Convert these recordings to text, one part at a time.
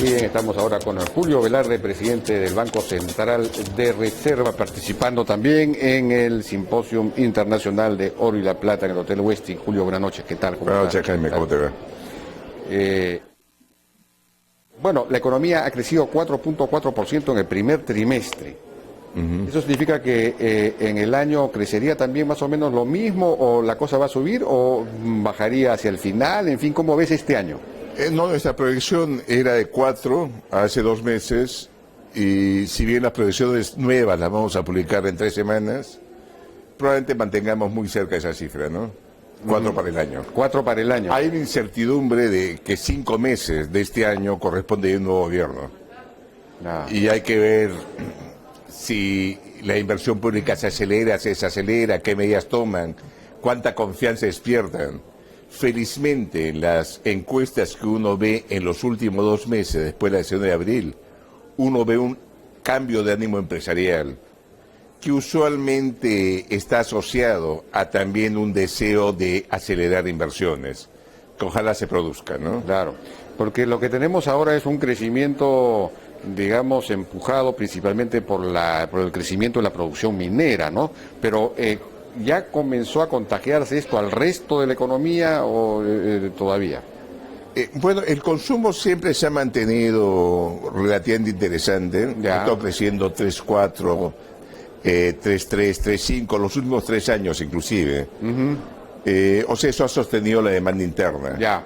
Bien, estamos ahora con Julio Velarde, presidente del Banco Central de Reserva, participando también en el Simposium Internacional de Oro y la Plata en el Hotel Westin. Julio, buenas noches, ¿qué tal? Buenas noches, Jaime, ¿cómo te va? Bueno, la economía ha crecido 4.4% en el primer trimestre. ¿Eso significa que en el año crecería también más o menos lo mismo, o la cosa va a subir, o bajaría hacia el final? En fin, ¿cómo ves este año? No, nuestra proyección era de 4 hace 2 meses, y si bien las proyecciones nuevas las vamos a publicar en 3 semanas, probablemente mantengamos muy cerca esa cifra, ¿no? 4 para el año. 4 para el año. Hay una incertidumbre de que 5 meses de este año corresponde a un nuevo gobierno. Y hay que ver si la inversión pública se acelera, se desacelera, qué medidas toman, cuánta confianza despiertan. Felizmente, las encuestas que uno ve en los últimos 2 meses, después de la elección de abril, uno ve un cambio de ánimo empresarial que usualmente está asociado a también un deseo de acelerar inversiones, que ojalá se produzca, ¿no? Claro, porque lo que tenemos ahora es un crecimiento, digamos, empujado principalmente por el crecimiento de la producción minera, ¿no? Pero ¿ya comenzó a contagiarse esto al resto de la economía o todavía? Bueno, el consumo siempre se ha mantenido relativamente interesante. Está creciendo 3,4, 3,3, 3,5, los últimos 3 años inclusive. O sea, eso ha sostenido la demanda interna.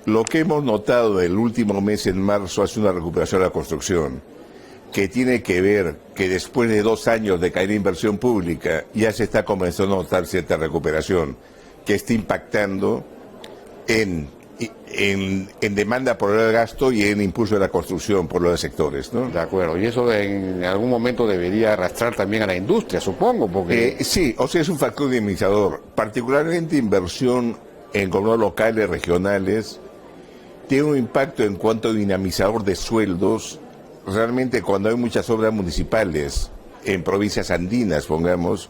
Lo que hemos notado el último mes, en marzo, es una recuperación de la construcción, que tiene que ver que después de 2 años de caer en inversión pública, ya se está comenzando a notar cierta recuperación, que está impactando en demanda por el gasto y en impulso de la construcción por los sectores, ¿no? De acuerdo, y eso en algún momento debería arrastrar también a la industria, supongo, porque... Sí, o sea, es un factor dinamizador, particularmente inversión en gobiernos locales, regionales, tiene un impacto en cuanto a dinamizador de sueldos. Realmente cuando hay muchas obras municipales en provincias andinas, pongamos,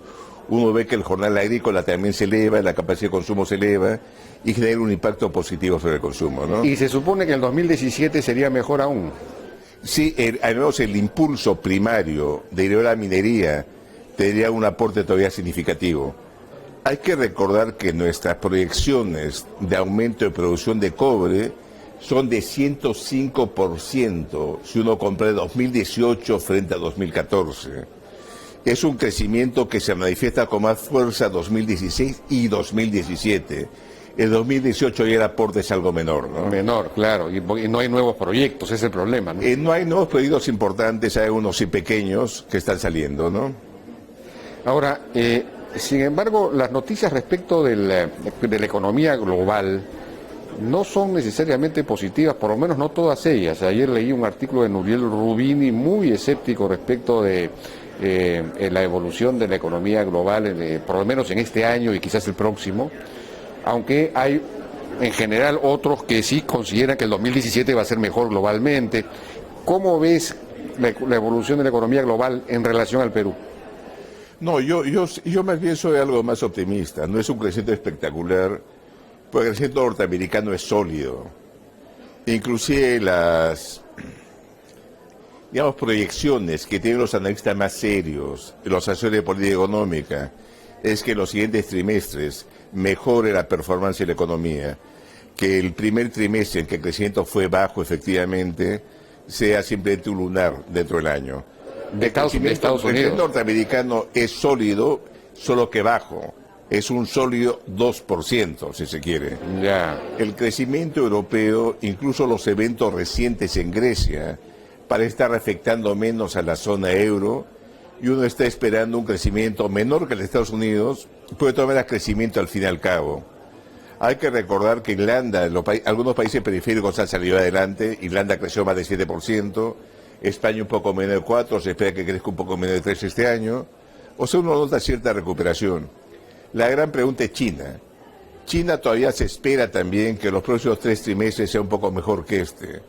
uno ve que el jornal agrícola también se eleva, la capacidad de consumo se eleva y genera un impacto positivo sobre el consumo, ¿no? Y se supone que el 2017 sería mejor aún. Sí, al menos el impulso primario de la minería tendría un aporte todavía significativo. Hay que recordar que nuestras proyecciones de aumento de producción de cobre son de 105% si uno compara 2018 frente a 2014. Es un crecimiento que se manifiesta con más fuerza 2016 y 2017. El 2018 ya el aporte es algo menor, ¿no? Menor, claro, y no hay nuevos proyectos, ese es el problema, ¿no? No hay nuevos proyectos importantes, hay unos sí pequeños que están saliendo, ¿no? Ahora, sin embargo, las noticias respecto de la economía global no son necesariamente positivas, por lo menos no todas ellas. Ayer leí un artículo de Nuriel Rubini muy escéptico respecto de la evolución de la economía global, por lo menos en este año y quizás el próximo, aunque hay en general otros que sí consideran que el 2017 va a ser mejor globalmente. ¿Cómo ves la evolución de la economía global en relación al Perú? No, yo más bien soy algo más optimista. No es un crecimiento espectacular, porque el crecimiento norteamericano es sólido. Inclusive las, digamos, proyecciones que tienen los analistas más serios, los asesores de política económica, es que en los siguientes trimestres mejore la performance de la economía, que el primer trimestre en que el crecimiento fue bajo efectivamente sea simplemente un lunar dentro del año. De Estados Unidos. El crecimiento norteamericano es sólido, solo que bajo. Es un sólido 2%, si se quiere. El crecimiento europeo, incluso los eventos recientes en Grecia, parece estar afectando menos a la zona euro, y uno está esperando un crecimiento menor que el de Estados Unidos, puede tomar crecimiento al fin y al cabo. Hay que recordar que Irlanda, algunos países periféricos han salido adelante. Irlanda creció más de 7%, España un poco menos de 4%, se espera que crezca un poco menos de 3% este año. O sea, uno nota cierta recuperación. La gran pregunta es China. China todavía se espera también que los próximos 3 trimestres sea un poco mejor que este.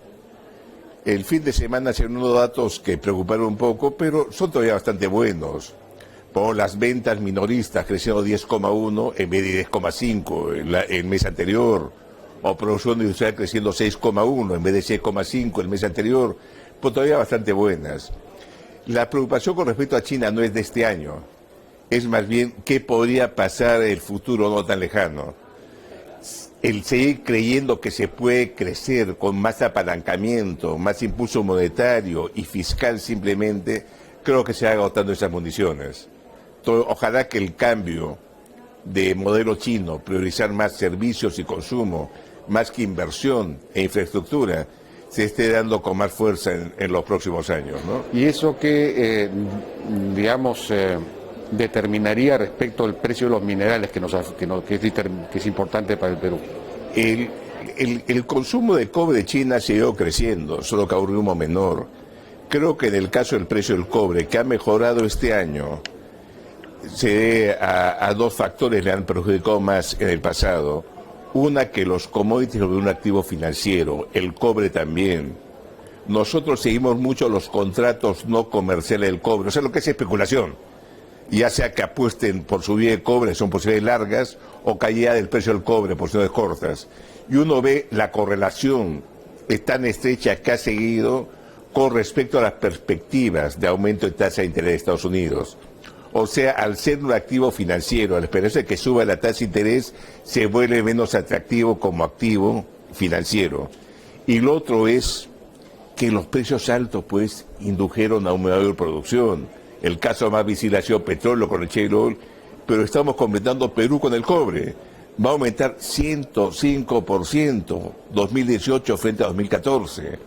El fin de semana se unos datos que preocuparon un poco, pero son todavía bastante buenos. Por las ventas minoristas creciendo 10,1 en vez de 10,5 el mes anterior. o producción industrial creciendo 6,1 en vez de 6,5 el mes anterior, pues todavía bastante buenas. La preocupación con respecto a China no es de este año, es más bien qué podría pasar en el futuro no tan lejano. El seguir creyendo que se puede crecer con más apalancamiento, más impulso monetario y fiscal simplemente, creo que se va agotando esas municiones. Ojalá que el cambio de modelo chino, priorizar más servicios y consumo, más que inversión e infraestructura, se esté dando con más fuerza en los próximos años, ¿no? Y eso que, determinaría respecto al precio de los minerales que es importante para el Perú. El consumo de cobre de China siguió creciendo, solo que a un ritmo menor. Creo que en el caso del precio del cobre, que ha mejorado este año, se debe a dos factores le han perjudicado más en el pasado. Una, que los commodities son un activo financiero, el cobre también. Nosotros seguimos mucho los contratos no comerciales del cobre, o sea, lo que es especulación. Ya sea que apuesten por subida de cobre, son posibilidades largas, o caída del precio del cobre, posibilidades cortas. Y uno ve la correlación tan estrecha que ha seguido con respecto a las perspectivas de aumento de tasa de interés de Estados Unidos. O sea, al ser un activo financiero, al esperarse que suba la tasa de interés, se vuelve menos atractivo como activo financiero. Y lo otro es que los precios altos, pues, indujeron a una mayor producción. El caso más visible ha sido petróleo con el shale oil, pero estamos completando Perú con el cobre. Va a aumentar 105% 2018 frente a 2014.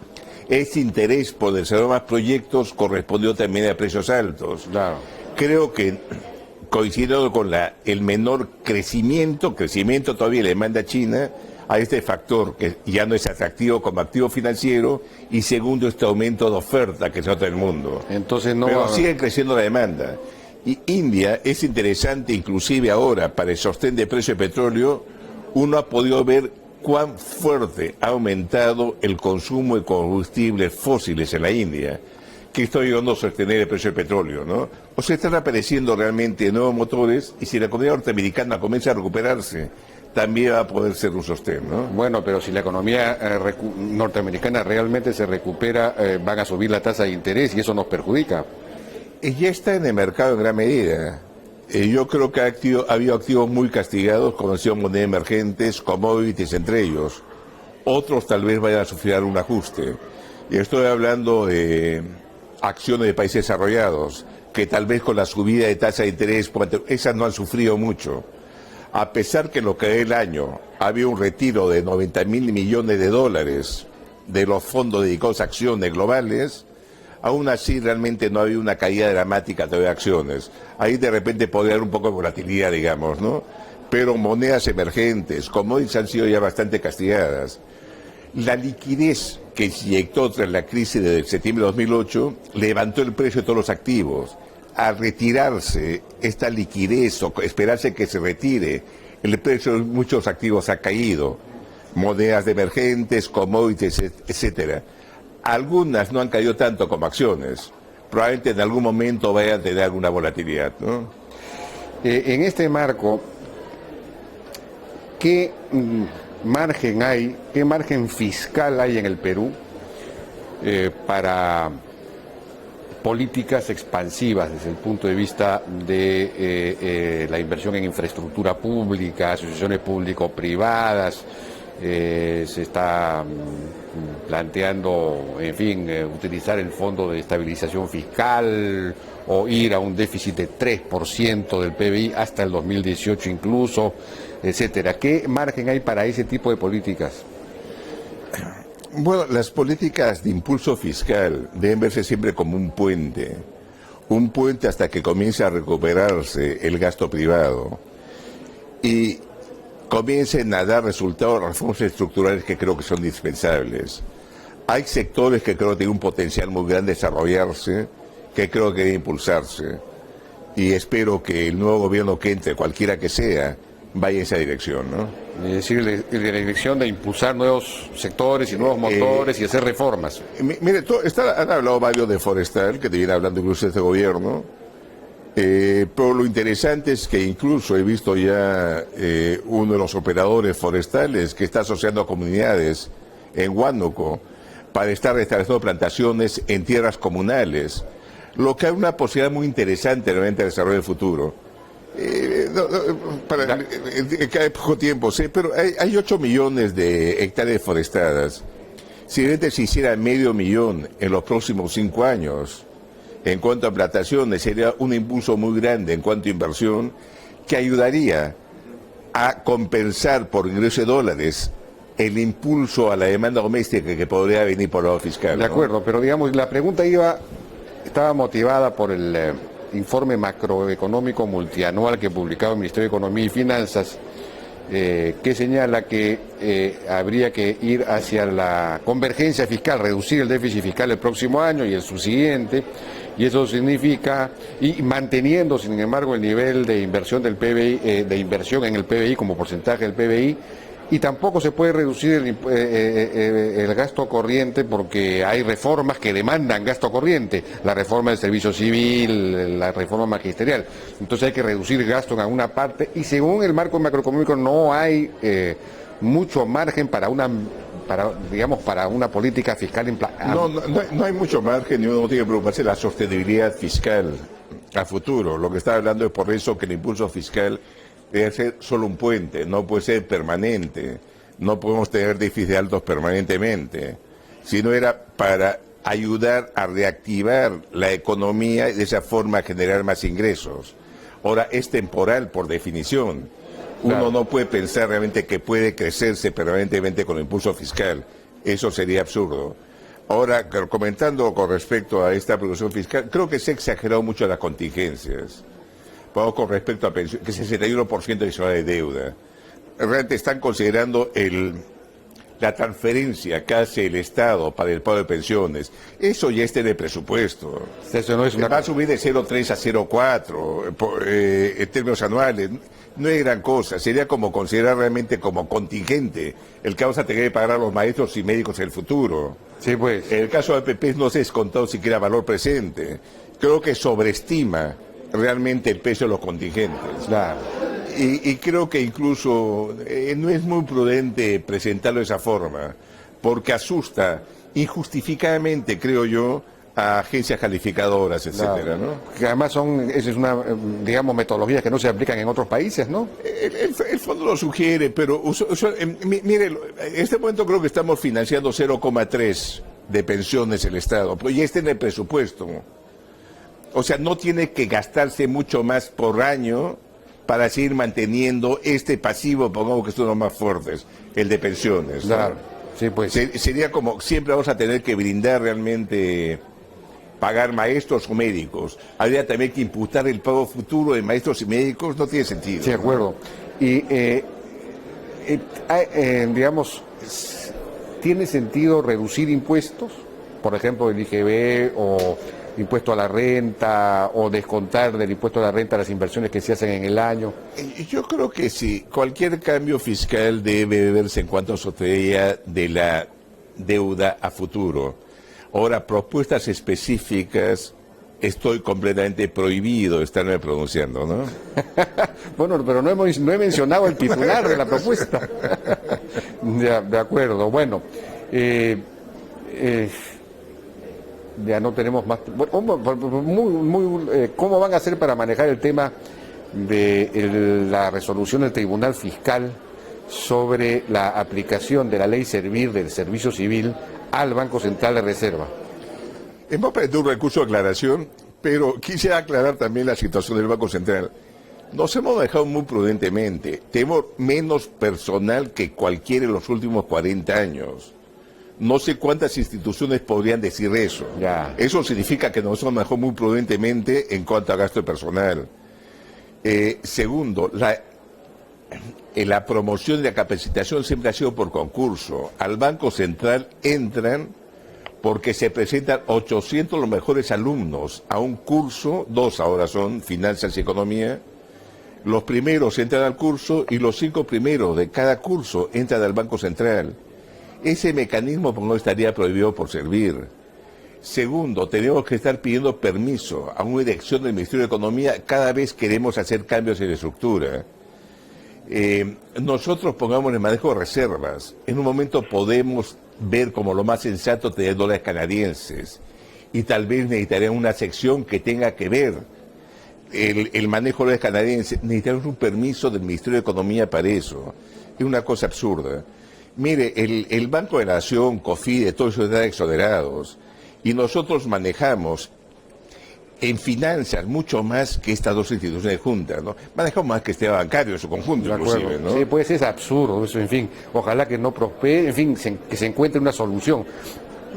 Este interés por desarrollar más proyectos correspondió también a precios altos. Claro. Creo que coincidiendo con el menor crecimiento todavía le manda a China a este factor que ya no es atractivo como activo financiero, y segundo, este aumento de oferta que se nota en el mundo. Entonces no. Pero sigue creciendo la demanda. Y India es interesante, inclusive ahora, para el sostén de precio de petróleo, uno ha podido ver cuán fuerte ha aumentado el consumo de combustibles fósiles en la India, que está ayudando a sostener el precio del petróleo, ¿no? O sea, están apareciendo realmente nuevos motores, y si la economía norteamericana comienza a recuperarse, también va a poder ser un sostén, ¿no? Bueno, pero si la economía norteamericana realmente se recupera, van a subir la tasa de interés y eso nos perjudica. Ya está en el mercado en gran medida. Yo creo que ha habido activos muy castigados, como decía, monedas emergentes, commodities entre ellos. Otros tal vez vayan a sufrir un ajuste. Y estoy hablando de acciones de países desarrollados, que tal vez con la subida de tasa de interés, esas no han sufrido mucho. A pesar que en lo que es el año había un retiro de 90.000 millones de dólares de los fondos dedicados a acciones globales, aún así realmente no había una caída dramática de acciones. Ahí de repente podría haber un poco de volatilidad, digamos, ¿no? Pero monedas emergentes, commodities, han sido ya bastante castigadas. La liquidez que se inyectó tras la crisis de septiembre de 2008 levantó el precio de todos los activos. Al retirarse esta liquidez o esperarse que se retire, el precio de muchos activos ha caído. Monedas de emergentes, commodities, etcétera. Algunas no han caído tanto como acciones. Probablemente en algún momento vayan a tener alguna volatilidad, ¿no? En este marco, ¿qué margen hay, qué margen fiscal hay en el Perú para políticas expansivas desde el punto de vista de la inversión en infraestructura pública, asociaciones público-privadas? Se está planteando, en fin, utilizar el Fondo de Estabilización Fiscal o ir a un déficit de 3% del PBI hasta el 2018 incluso, etcétera. ¿Qué margen hay para ese tipo de políticas? Bueno, las políticas de impulso fiscal deben verse siempre como un puente hasta que comience a recuperarse el gasto privado y comiencen a dar resultados reformas estructurales que creo que son indispensables. Hay sectores que creo que tienen un potencial muy grande de desarrollarse, que creo que debe impulsarse, y espero que el nuevo gobierno que entre, cualquiera que sea, vaya en esa dirección, ¿no? Es decir, en la dirección de impulsar nuevos sectores y nuevos motores y hacer reformas. Mire, han hablado varios de forestal, que te viene hablando incluso de este gobierno. Pero lo interesante es que incluso he visto ya uno de los operadores forestales que está asociando a comunidades en Huánuco para estar restableciendo plantaciones en tierras comunales, lo que hay una posibilidad muy interesante realmente de desarrollo del futuro. Cae poco tiempo, sí, pero hay 8 millones de hectáreas forestadas. Si realmente se hiciera 500.000 en los próximos 5 años, en cuanto a plantaciones, sería un impulso muy grande en cuanto a inversión que ayudaría a compensar por ingreso de dólares el impulso a la demanda doméstica que podría venir por el lado fiscal. De acuerdo, ¿no? Pero digamos, la pregunta estaba motivada por el informe macroeconómico multianual que publicaba el Ministerio de Economía y Finanzas, que señala que habría que ir hacia la convergencia fiscal, reducir el déficit fiscal el próximo año y el subsiguiente, y eso significa, y manteniendo sin embargo el nivel de inversión del PBI, de inversión en el PBI como porcentaje del PBI, y tampoco se puede reducir el gasto corriente porque hay reformas que demandan gasto corriente, la reforma del servicio civil, la reforma magisterial. Entonces hay que reducir gasto en alguna parte y según el marco macroeconómico no hay mucho margen para una política fiscal. No hay mucho margen y uno no tiene que preocuparse de la sostenibilidad fiscal a futuro. Lo que está hablando es por eso que el impulso fiscal debe ser solo un puente, no puede ser permanente. No podemos tener déficits altos permanentemente, sino era para ayudar a reactivar la economía y de esa forma generar más ingresos. Ahora, es temporal por definición. Uno no puede pensar realmente que puede crecerse permanentemente con el impulso fiscal. Eso sería absurdo. Ahora, comentando con respecto a esta producción fiscal, creo que se ha exagerado mucho las contingencias. Con respecto a pensiones, que es 61% adicional de deuda. Realmente están considerando la transferencia que hace el Estado para el pago de pensiones. Eso ya está en el presupuesto. Eso no es una... Va a subir de 0,3 a 0,4 en términos anuales. No es gran cosa. Sería como considerar realmente como contingente el que vamos a tener que pagar a los maestros y médicos en el futuro. Sí, pues. En el caso de APP no se ha descontado siquiera valor presente. Creo que sobreestima realmente el peso de los contingentes. Claro. Y creo que incluso no es muy prudente presentarlo de esa forma, porque asusta injustificadamente, creo yo, a agencias calificadoras, etcétera, ¿no? Que además esa es una, digamos, metodología que no se aplican en otros países, ¿no? El fondo lo sugiere, pero mire, en este momento creo que estamos financiando 0,3 de pensiones el Estado, pero ya está en el presupuesto. O sea, no tiene que gastarse mucho más por año para seguir manteniendo este pasivo, pongamos que es uno de los más fuertes, el de pensiones. Claro, ¿no? sí, pues. Sería como, siempre vamos a tener que brindar realmente, pagar maestros o médicos. Habría también que imputar el pago futuro de maestros y médicos, no tiene sentido. Sí, de acuerdo. Y, digamos, ¿tiene sentido reducir impuestos? Por ejemplo, el IGB o impuesto a la renta o descontar del impuesto a la renta las inversiones que se hacen en el año. Yo creo que sí, cualquier cambio fiscal debe verse en cuanto a sostenibilidad de la deuda a futuro. Ahora, propuestas específicas, estoy completamente prohibido de estarme pronunciando, ¿no? Bueno, pero no he mencionado el titular de la propuesta. De acuerdo, bueno. Ya no tenemos más. ¿Cómo van a hacer para manejar el tema de la resolución del Tribunal Fiscal sobre la aplicación de la ley Servir del Servicio Civil al Banco Central de Reserva? Hemos pedido un recurso de aclaración, pero quisiera aclarar también la situación del Banco Central. Nos hemos dejado muy prudentemente. Tenemos menos personal que cualquiera en los últimos 40 años. No sé cuántas instituciones podrían decir eso. Ya. Eso significa que nos hemos manejado muy prudentemente en cuanto a gasto de personal. Segundo, la promoción y la capacitación siempre ha sido por concurso. Al Banco Central entran porque se presentan 800 los mejores alumnos a un curso, 2 ahora son, Finanzas y Economía. Los primeros entran al curso y los 5 primeros de cada curso entran al Banco Central. Ese mecanismo no estaría prohibido por Servir. Segundo, tenemos que estar pidiendo permiso a una dirección del Ministerio de Economía cada vez que queremos hacer cambios en la estructura. Nosotros pongamos el manejo de reservas. En un momento podemos ver como lo más sensato tener dólares canadienses y tal vez necesitarían una sección que tenga que ver el manejo de dólares canadienses. Necesitamos un permiso del Ministerio de Economía para eso. Es una cosa absurda. Mire, el Banco de la Nación, COFIDE, todos esos están exonerados. Y nosotros manejamos en finanzas mucho más que estas dos instituciones juntas, ¿no? Manejamos más que este bancario en su conjunto, inclusive, ¿no? Sí, pues es absurdo eso, en fin. Ojalá que no prospere, en fin, que se encuentre una solución.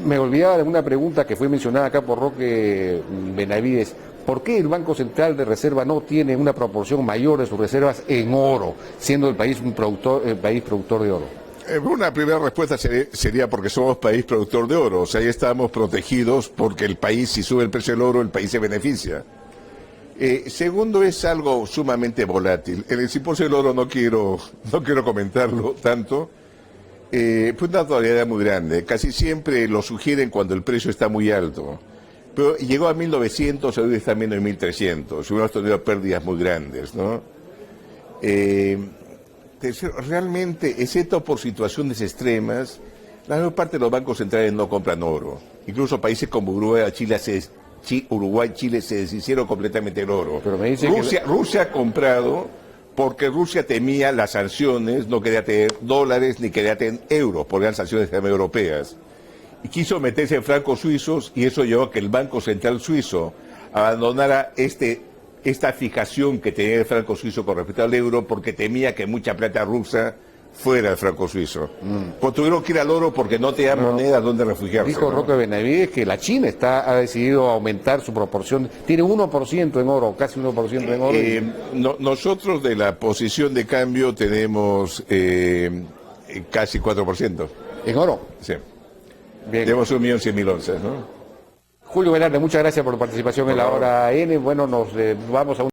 Me olvidaba de una pregunta que fue mencionada acá por Roque Benavides. ¿Por qué el Banco Central de Reserva no tiene una proporción mayor de sus reservas en oro, siendo el país país productor de oro? Una primera respuesta sería porque somos país productor de oro, o sea, ahí estamos protegidos porque el país, si sube el precio del oro, el país se beneficia. Segundo, es algo sumamente volátil. El simposio del oro no quiero comentarlo tanto, pues una probabilidad muy grande. Casi siempre lo sugieren cuando el precio está muy alto, pero llegó a 1900, hoy está menos de 1300, y hemos tenido pérdidas muy grandes, ¿no? Realmente, excepto por situaciones extremas, la mayor parte de los bancos centrales no compran oro. Incluso países como Uruguay, Chile se deshicieron completamente del oro. Pero me dice Rusia ha comprado porque Rusia temía las sanciones, no quería tener dólares ni quería tener euros, porque eran sanciones europeas. Y quiso meterse en francos suizos y eso llevó a que el Banco Central Suizo abandonara esta fijación que tenía el franco suizo con respecto al euro porque temía que mucha plata rusa fuera el franco suizo. Pues tuvieron que ir al oro porque no tenía moneda donde refugiarse. Dijo Roque Benavides que la China ha decidido aumentar su proporción, tiene 1% en oro, casi 1% en oro. Nosotros de la posición de cambio tenemos casi 4%. ¿En oro? Sí. Bien. Tenemos 1.100.000 onzas, ¿no? Julio Velarde, muchas gracias por tu participación en la Hora N. Bueno, nos vamos a